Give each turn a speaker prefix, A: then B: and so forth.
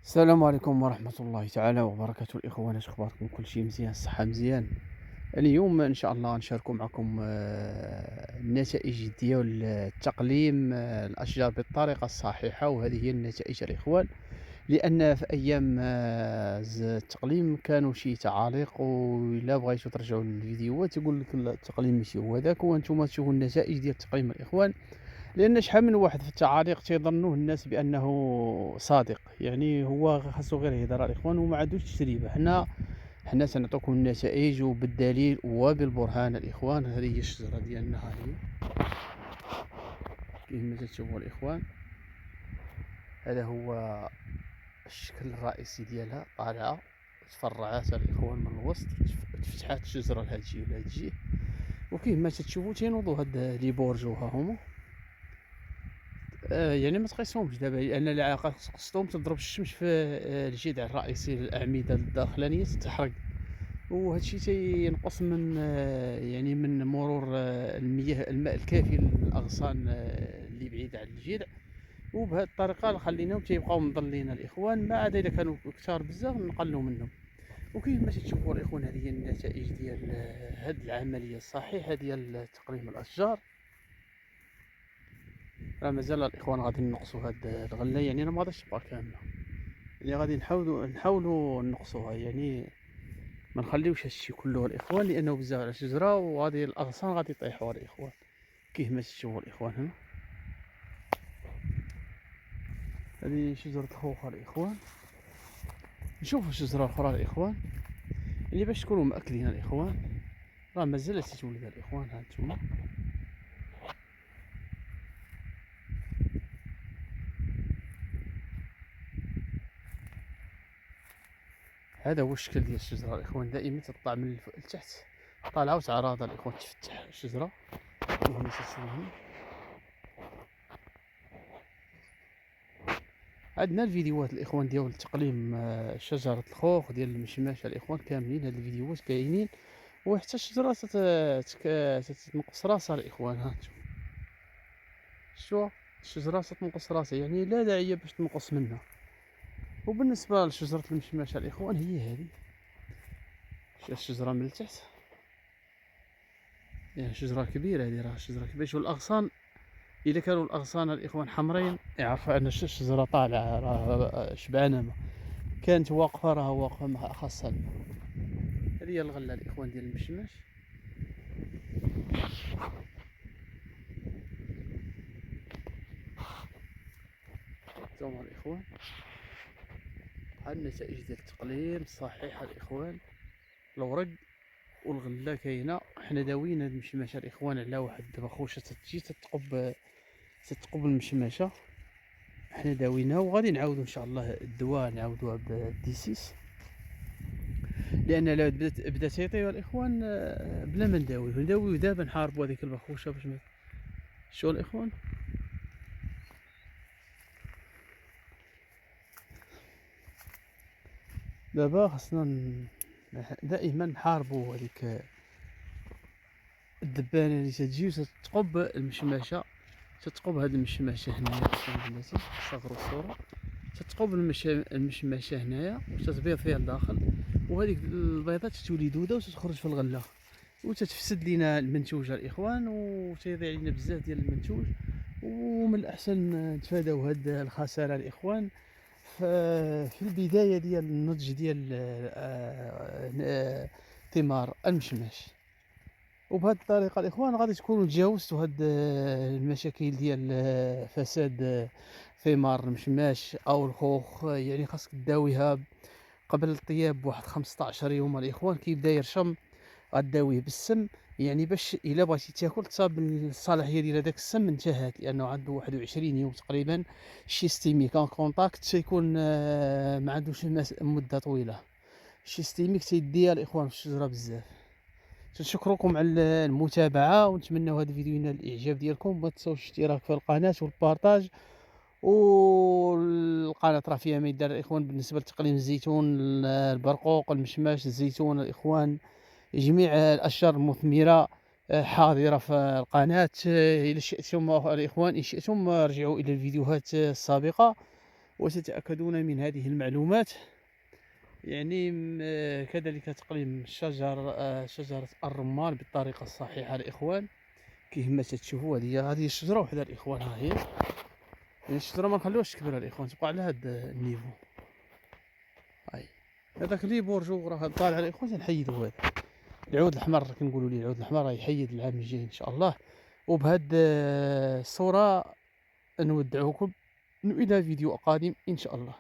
A: السلام عليكم ورحمة الله تعالى وبركاته الإخوان، اش اخباركم؟ كل شيء مزيان؟ الصحة مزيان؟ اليوم ان شاء الله نشارك معكم النتائج ديال تقليم الأشجار بالطريقة الصحيحة، وهذه هي النتائج الإخوان. لأن في أيام التقليم كانوا شي تعاليق، وإلا بغيتو ترجعوا للفيديوهات يقول لك لا، التقليم ماشي هو هذاك، وانتم تشوفوا النتائج ديال التقليم الإخوان. لأن شحال من واحد في التعاليق تيظنوه الناس بأنه صادق، يعني هو خاصو غير يهضر الإخوان وما عندوش تجربة. حنا سنعطيكم النتائج وبالدليل وبالبرهان الإخوان. هذه هي الشجرة ديالنا، ها هي كيما تشوفوا الإخوان. هذا هو الشكل الرئيسي ديالها، طالعة تفرعات الإخوان من الوسط، تفتحات الشجرة لهاد الجهة ولهاد الجهة، وكيما تتشوفوا تينوضوا هاد لي بورج ها هما. يعني ما تقيسهمش دابا، لأن إلا قصتهم تضرب الشمس في الجذع الرئيسي للأعمدة الداخلانية تتحرق، وهذا الشيء تينقص من يعني من مرور الماء الكافي للأغصان اللي بعيدة عن الجذع. وبهذه الطريقة خليناهم تيبقاو مظلين الإخوان، ما عدا إذا كانوا كتار بزاف نقلوا منهم. وكيف ما تشوفوا الإخوان، هذه هي النتائج ديال هذه العملية الصحيحة ديال تقليم الأشجار. راه مازال الإخوان غادي نقصوا هاد الغلة، يعني راه ما غاديش تبقى كاملة، يعني غادي نحاولوا نقصوها، يعني ما نخليوش هادشي كله الإخوان، لأنه بزاف على الشجرة وغادي الأغصان غادي يطيحوا الإخوان. كيف ما تشوفوا الإخوان هنا، هذه شجرة الخوخ الإخوان. نشوفوا الشجرة الأخرى الإخوان، اللي باش تكونوا مأكدين الإخوان، راه مازال تتولد الإخوان. ها نتوما هذا هو الشكل ديال الشجرة الإخوان، دائما تطلع من الفوق لتحت، طالعة وتعراض الإخوان، تفتح الشجرة كيف ما تشوفون. عندنا الفيديوهات الإخوان ديال تقليم شجرة الخوخ ديال المشماش الإخوان، كاملين هاد الفيديوهات كاينين، وحتى الشجرة تتنقص راسها الإخوان. ها انتم شتوها الشجرة تتنقص راسها، يعني لا داعي باش تنقص منها. وبالنسبة لشجرة المشماش الإخوان، هي هذه الشجرة من التحت، يعني شجرة كبيرة، هذه راه شجرة كبيرة. شوف الأغصان، إذا كانوا الأغصان الإخوان حمرين يعرف أن الشجرة طالعة راه شبعانة ما كانت واقفة، راه واقفة خاصة. هذه هي الغلة الإخوان ديال المشماش. انتوما الإخوان، ها النتائج ديال التقليم الصحيحة الإخوان. الورق والغلة كاينة. حنا داويين هاد المشماشة الإخوان على واحد البخوشة تتجي تتقب المشماشة، حنا داوينها وغادي نعاودو إن شاء الله الدواء نعاودوها بالديسيس، لأن لا بدات يطيو الإخوان بلا ما نداويو دابا نحاربو هذيك البخوشة باش شو الإخوان. دابا خاصنا دائما نحاربو هذيك الدبانة اللي تجي وتتقب المشماشة، تتقب هاد المشماشة هنايا بلاتي صغروا الصورة، تتقب المشماشة هنايا وتتبيض فيها لداخل، وهذيك البيضات تولي دودة وتتخرج في الغلة وتتفسد لينا المنتوج الإخوان، وتيضيع لينا بزاف ديال المنتوج. ومن الأحسن نتفاداو هاد الخسارة الإخوان في البداية ديال النضج ديال ثمار المشماش. وبهذه الطريقة الإخوان غادي تكونوا تجاوزتوا هاد المشاكل ديال فساد ثمار المشماش أو الخوخ. يعني خاصك تداويها قبل الطياب بواحد 15 يوم الإخوان، كيبدا يرشم غداويه بالسم، يعني باش إلا بغيتي تاكل تصاب الصلاحية ديال هذاك السم انتهت، لأنه عنده 21 يوم تقريبا. شيستيميك ان كونتاكت تيكون ما عندوش مدة طويلة. شيستيميك تيديها الإخوان في الشجرة بزاف. تنشكركم على المتابعة، ونتمنى هذا الفيديو ينال الإعجاب ديالكم. ما تنساوش الاشتراك في القناة والبارطاج، والقناة راه فيها ما يدار الإخوان بالنسبة لتقليم الزيتون، البرقوق، المشماش، الزيتون الإخوان، جميع الأشجار المثمرة حاضرة في القناة. إذا شئتم الإخوان، إن شئتم رجعوا إلى الفيديوهات السابقة وتتأكدون من هذه المعلومات. يعني كذلك تقليم شجرة الرمان بالطريقة الصحيحة الإخوان. كيما تتشوفوا هذه الشجرة وحدها الإخوان، ها هي. يعني الشجرة ما نخليوهاش تكبر الإخوان، تبقى على هاد النيفو. هاي هذاك لي بورجو راه طالع الإخوان، تنحيدو هذا العود الأحمر. كنقولوا ليه العود الأحمر راه يحيد العام الجاي إن شاء الله. وبهاد الصورة نودعكم إلى فيديو قادم إن شاء الله.